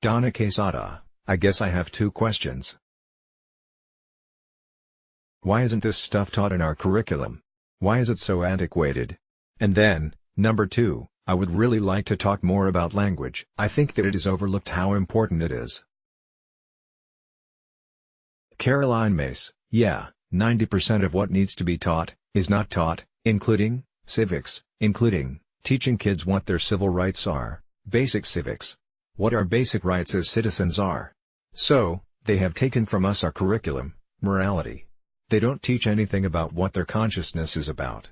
Donna Quesada, I guess I have two questions. Why isn't this stuff taught in our curriculum? Why is it so antiquated? And then, number two, I would really like to talk more about language. I think that it is overlooked how important it is. Caroline Myss, yeah, 90% of what needs to be taught, is not taught, including civics, including teaching kids what their civil rights are, basic civics. What our basic rights as citizens are. So, they have taken from us our curriculum, morality. They don't teach anything about what their consciousness is about.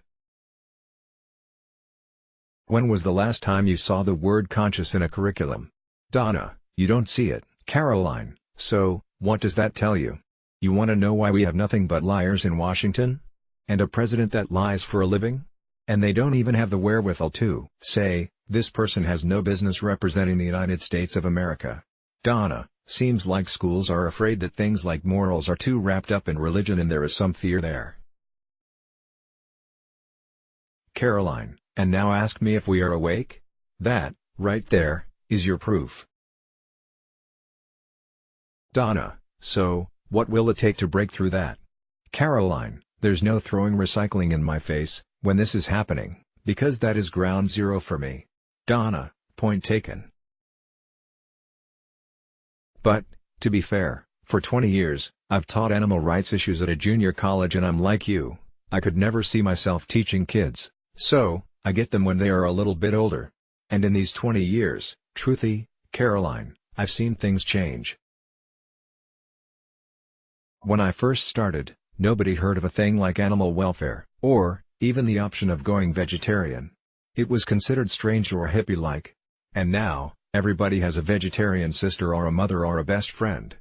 When was the last time you saw the word conscious in a curriculum? Donna, you don't see it. Caroline, so, what does that tell you? You want to know why we have nothing but liars in Washington? And a president that lies for a living? And they don't even have the wherewithal to say, this person has no business representing the United States of America. Donna, seems like schools are afraid that things like morals are too wrapped up in religion and there is some fear there. Caroline, and now ask me if we are awake? That, right there, is your proof. Donna, so, what will it take to break through that? Caroline, there's no throwing recycling in my face when this is happening, because that is ground zero for me. Donna, point taken. But, to be fair, for 20 years, I've taught animal rights issues at a junior college and I'm like you, I could never see myself teaching kids, so, I get them when they are a little bit older. And in these 20 years, truthy, Caroline, I've seen things change. When I first started, nobody heard of a thing like animal welfare, or even the option of going vegetarian. It was considered strange or hippie-like. And now, everybody has a vegetarian sister or a mother or a best friend.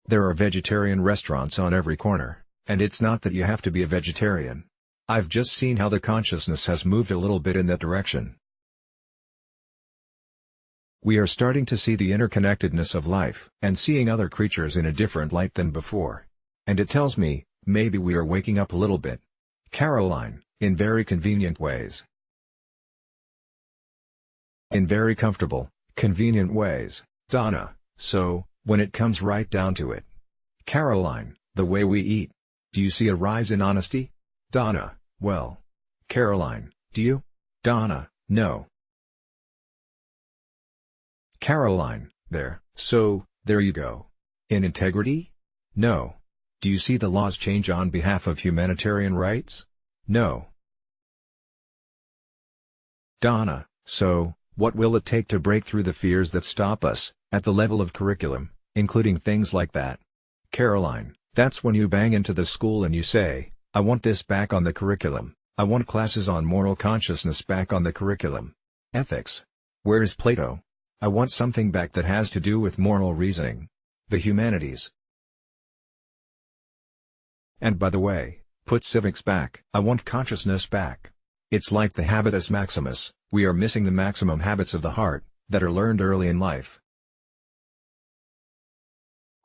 There are vegetarian restaurants on every corner, and it's not that you have to be a vegetarian. I've just seen how the consciousness has moved a little bit in that direction. We are starting to see the interconnectedness of life and seeing other creatures in a different light than before. And it tells me, maybe we are waking up a little bit. Caroline, in very convenient ways. In very comfortable, convenient ways, Donna, so, when it comes right down to it. Caroline, the way we eat. Do you see a rise in honesty? Donna, well. Caroline, do you? Donna, no. Caroline, there, so, there you go. In integrity? No. Do you see the laws change on behalf of humanitarian rights? No. Donna, so, what will it take to break through the fears that stop us, at the level of curriculum, including things like that? Caroline, that's when you bang into the school and you say, I want this back on the curriculum, I want classes on moral consciousness back on the curriculum. Ethics. Where is Plato? I want something back that has to do with moral reasoning. The humanities. And by the way, put civics back. I want consciousness back. It's like the habitus maximus, we are missing the maximum habits of the heart, that are learned early in life.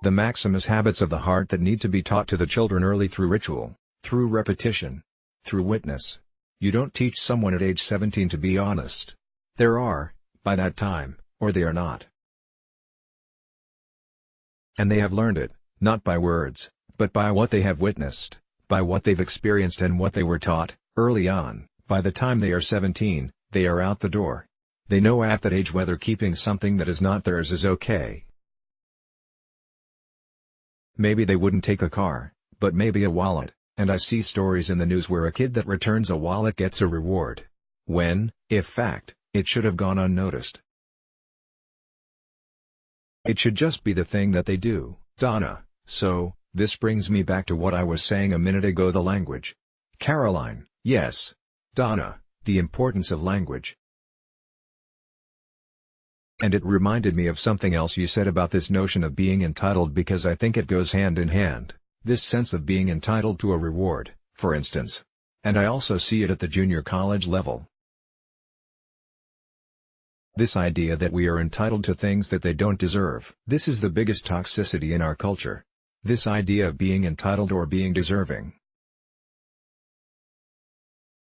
The maximus habits of the heart that need to be taught to the children early through ritual, through repetition, through witness. You don't teach someone at age 17 to be honest. There are, by that time, or they are not. And they have learned it, not by words, but by what they have witnessed, by what they've experienced and what they were taught, early on. By the time they are 17, they are out the door. They know at that age whether keeping something that is not theirs is okay. Maybe they wouldn't take a car, but maybe a wallet, and I see stories in the news where a kid that returns a wallet gets a reward. When, if fact, it should have gone unnoticed. It should just be the thing that they do. Donna, so, this brings me back to what I was saying a minute ago, the language. Caroline, yes. Donna, the importance of language. And it reminded me of something else you said about this notion of being entitled, because I think it goes hand in hand, this sense of being entitled to a reward, for instance. And I also see it at the junior college level. This idea that we are entitled to things that they don't deserve. This is the biggest toxicity in our culture. This idea of being entitled or being deserving.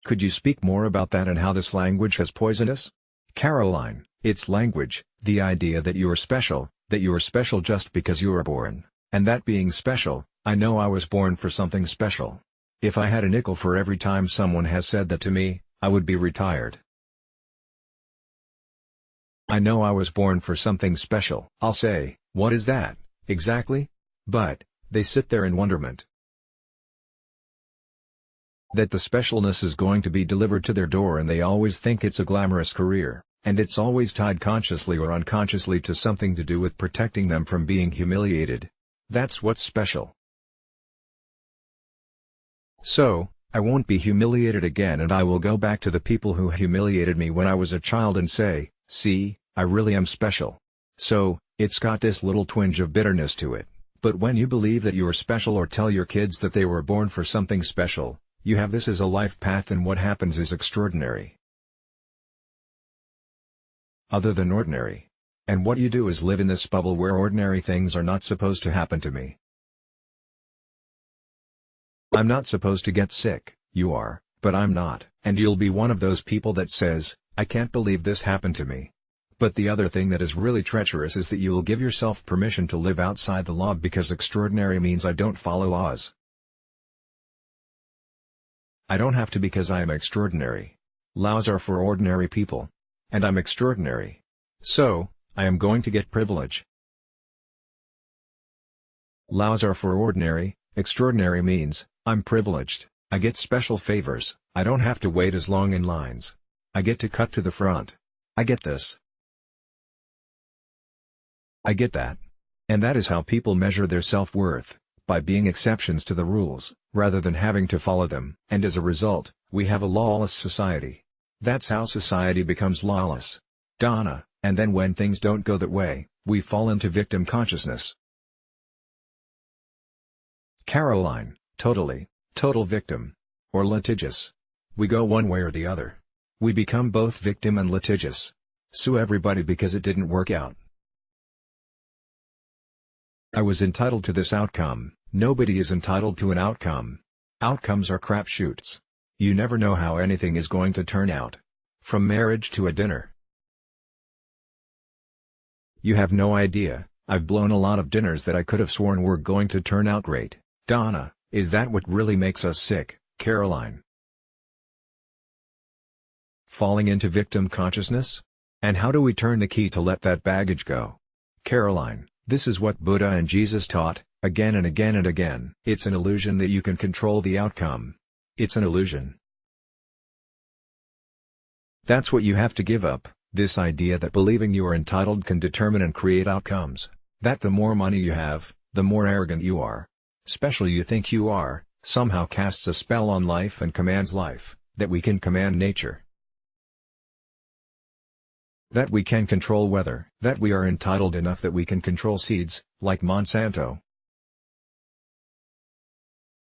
Could you speak more about that and how this language has poisoned us? Caroline, It's language, the idea that you are special just because you were born, and that being special, I know I was born for something special. If I had a nickel for every time someone has said that to me, I would be retired. I know I was born for something special. I'll say, what is that, exactly? But, they sit there in wonderment. That the specialness is going to be delivered to their door, and they always think it's a glamorous career, and it's always tied consciously or unconsciously to something to do with protecting them from being humiliated. That's what's special. So, I won't be humiliated again, and I will go back to the people who humiliated me when I was a child and say, see, I really am special. So, it's got this little twinge of bitterness to it, but when you believe that you are special or tell your kids that they were born for something special, you have this as a life path, and what happens is extraordinary. Other than ordinary. And what you do is live in this bubble where ordinary things are not supposed to happen to me. I'm not supposed to get sick, you are, but I'm not. And you'll be one of those people that says, I can't believe this happened to me. But the other thing that is really treacherous is that you will give yourself permission to live outside the law, because extraordinary means I don't follow laws. I don't have to, because I am extraordinary. Laws are for ordinary people. And I'm extraordinary. So, I am going to get privilege. Laws are for ordinary, extraordinary means, I'm privileged, I get special favors, I don't have to wait as long in lines. I get to cut to the front. I get this. I get that. And that is how people measure their self-worth, by being exceptions to the rules, rather than having to follow them. And as a result, we have a lawless society. That's how society becomes lawless. Donna, and then when things don't go that way, we fall into victim consciousness. Caroline, total victim. Or litigious. We go one way or the other. We become both victim and litigious. Sue everybody because it didn't work out. I was entitled to this outcome. Nobody is entitled to an outcome. Outcomes are crapshoots. You never know how anything is going to turn out. From marriage to a dinner. You have no idea, I've blown a lot of dinners that I could have sworn were going to turn out great. Donna, is that what really makes us sick, Caroline? Falling into victim consciousness? And how do we turn the key to let that baggage go? Caroline, this is what Buddha and Jesus taught, again and again and again. It's an illusion that you can control the outcome. It's an illusion. That's what you have to give up, this idea that believing you are entitled can determine and create outcomes. That the more money you have, the more arrogant you are. Special you think you are, somehow casts a spell on life and commands life, that we can command nature. That we can control weather. That we are entitled enough that we can control seeds, like Monsanto.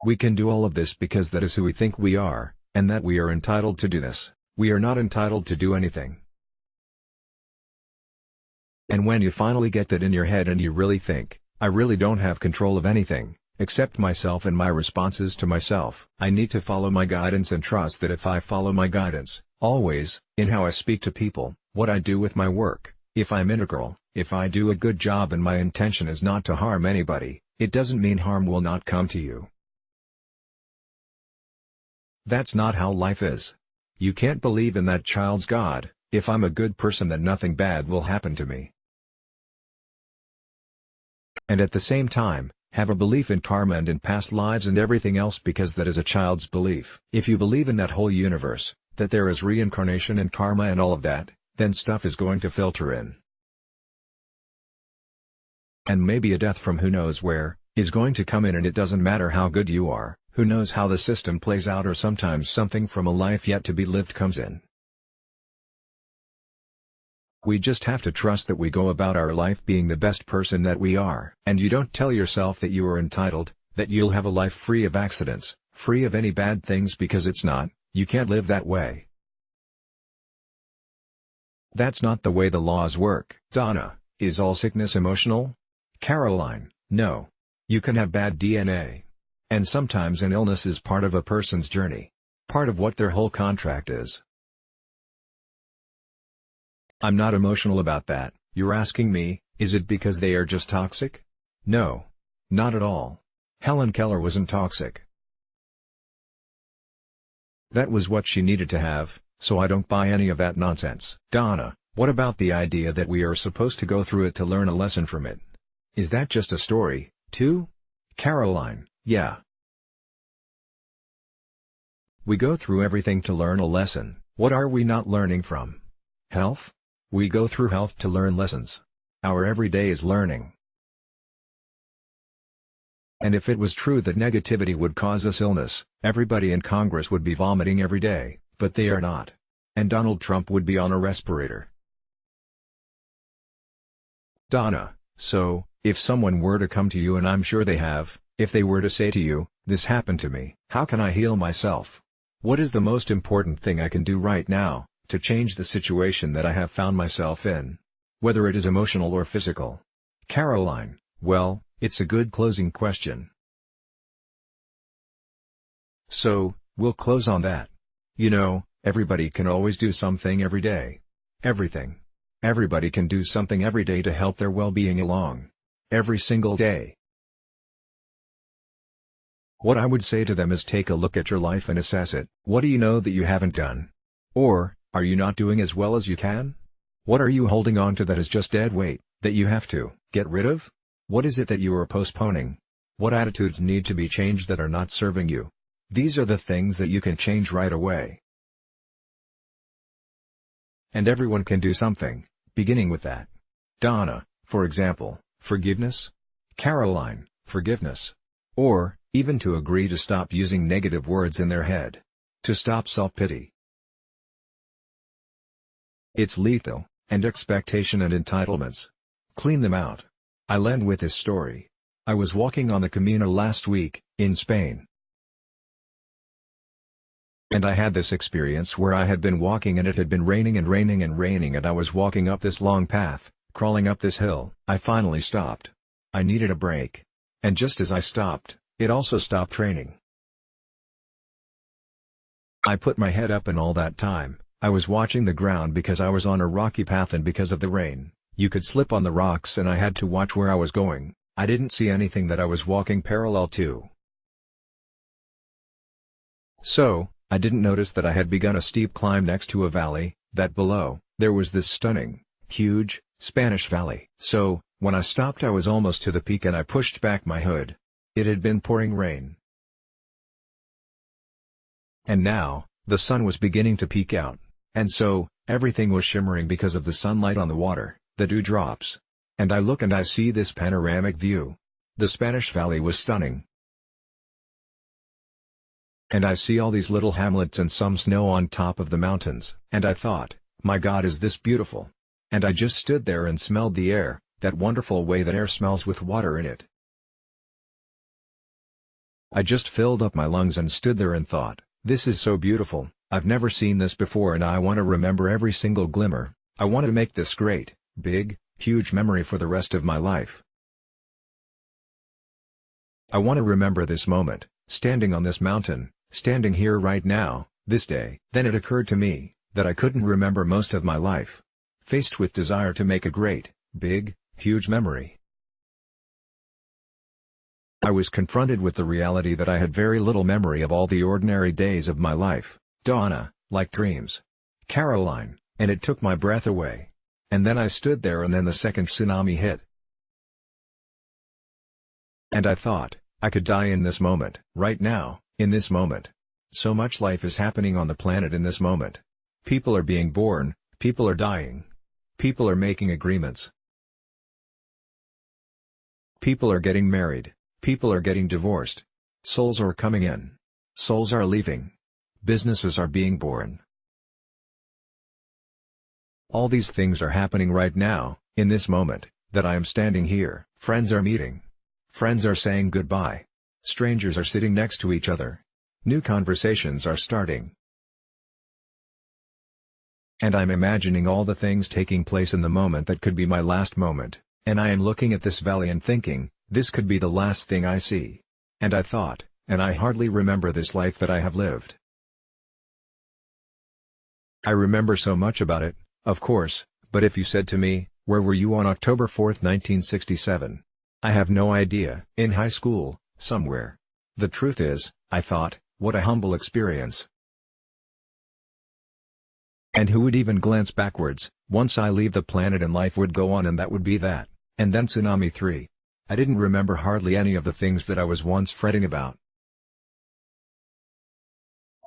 We can do all of this because that is who we think we are, and that we are entitled to do this. We are not entitled to do anything. And when you finally get that in your head and you really think, I really don't have control of anything, except myself and my responses to myself. I need to follow my guidance and trust that if I follow my guidance, always, in how I speak to people, what I do with my work, if I'm integral, if I do a good job and my intention is not to harm anybody, it doesn't mean harm will not come to you. That's not how life is. You can't believe in that child's God, if I'm a good person then nothing bad will happen to me. And at the same time, have a belief in karma and in past lives and everything else, because that is a child's belief. If you believe in that whole universe, that there is reincarnation and karma and all of that, then stuff is going to filter in. And maybe a death from who knows where, is going to come in, and it doesn't matter how good you are. Who knows how the system plays out, or sometimes something from a life yet to be lived comes in. We just have to trust that we go about our life being the best person that we are. And you don't tell yourself that you are entitled, that you'll have a life free of accidents, free of any bad things, because it's not. You can't live that way. That's not the way the laws work. Donna, is all sickness emotional? Caroline, no. You can have bad DNA. And sometimes an illness is part of a person's journey. Part of what their whole contract is. I'm not emotional about that. You're asking me, is it because they are just toxic? No. Not at all. Helen Keller wasn't toxic. That was what she needed to have, so I don't buy any of that nonsense. Donna, what about the idea that we are supposed to go through it to learn a lesson from it? Is that just a story, too? Caroline, yeah. We go through everything to learn a lesson. What are we not learning from? Health? We go through health to learn lessons. Our everyday is learning. And if it was true that negativity would cause us illness, everybody in Congress would be vomiting every day, but they are not. And Donald Trump would be on a respirator. Donna, so, if someone were to come to you, and I'm sure they have, if they were to say to you, "This happened to me," how can I heal myself? What is the most important thing I can do right now, to change the situation that I have found myself in? Whether it is emotional or physical. Caroline, well, it's a good closing question. So, we'll close on that. You know, everybody can always do something every day. Everything. Everybody can do something every day to help their well-being along. Every single day. What I would say to them is take a look at your life and assess it. What do you know that you haven't done? Or, are you not doing as well as you can? What are you holding on to that is just dead weight, that you have to get rid of? What is it that you are postponing? What attitudes need to be changed that are not serving you? These are the things that you can change right away. And everyone can do something, beginning with that. Donna, for example, forgiveness? Caroline, forgiveness. Or, even to agree to stop using negative words in their head. To stop self-pity. It's lethal, and expectation and entitlements. Clean them out. I'll end with this story. I was walking on the Camino last week, in Spain. And I had this experience where I had been walking and it had been raining and raining and raining, and I was walking up this long path, crawling up this hill. I finally stopped. I needed a break. And just as I stopped, it also stopped raining. I put my head up, and all that time, I was watching the ground because I was on a rocky path, and because of the rain, you could slip on the rocks, and I had to watch where I was going. I didn't see anything that I was walking parallel to. So, I didn't notice that I had begun a steep climb next to a valley, that below, there was this stunning, huge, Spanish valley. So, when I stopped, I was almost to the peak, and I pushed back my hood. It had been pouring rain. And now, the sun was beginning to peek out. And so, everything was shimmering because of the sunlight on the water, the dewdrops. And I look and I see this panoramic view. The Spanish Valley was stunning. And I see all these little hamlets and some snow on top of the mountains. And I thought, my God, is this beautiful? And I just stood there and smelled the air, that wonderful way that air smells with water in it. I just filled up my lungs and stood there and thought, this is so beautiful. I've never seen this before, and I want to remember every single glimmer. I want to make this great, big, huge memory for the rest of my life. I want to remember this moment, standing on this mountain, standing here right now, this day. Then it occurred to me, that I couldn't remember most of my life. Faced with desire to make a great, big, huge memory. I was confronted with the reality that I had very little memory of all the ordinary days of my life. Donna, like dreams. Caroline, and it took my breath away. And then I stood there, and then the second tsunami hit. And I thought, I could die in this moment. Right now, in this moment. So much life is happening on the planet in this moment. People are being born, people are dying. People are making agreements. People are getting married. People are getting divorced. Souls are coming in. Souls are leaving. Businesses are being born. All these things are happening right now, in this moment, that I am standing here. Friends are meeting. Friends are saying goodbye. Strangers are sitting next to each other. New conversations are starting. And I'm imagining all the things taking place in the moment that could be my last moment, and I am looking at this valley and thinking, this could be the last thing I see. And I thought, and I hardly remember this life that I have lived. I remember so much about it, of course, But if you said to me, "Where were you on October 4th, 1967? I have no idea. In high school, somewhere. The truth is, I thought, what a humble experience. And who would even glance backwards? Once I leave the planet and life would go on, and that would be that. And then Tsunami 3. I didn't remember hardly any of the things that I was once fretting about.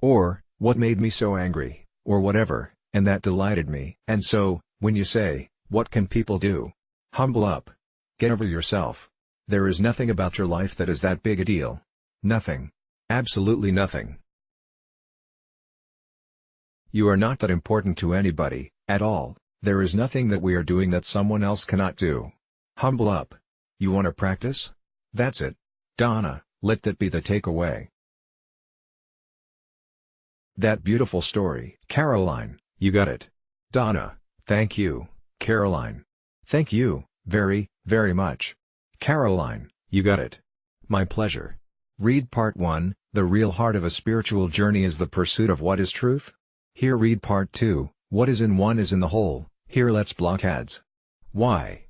Or, what made me so angry, or whatever, and that delighted me. And so, when you say, what can people do? Humble up. Get over yourself. There is nothing about your life that is that big a deal. Nothing. Absolutely nothing. You are not that important to anybody, at all. There is nothing that we are doing that someone else cannot do. Humble up. You want to practice? That's it. Donna, let that be the takeaway. That beautiful story. Caroline, you got it. Donna, thank you, Caroline. Thank you, very, very much. Caroline, you got it. My pleasure. Read Part 1, The real heart of a spiritual journey is the pursuit of what is truth. Here read Part 2, What is in one is in the whole. Here let's block ads. Why?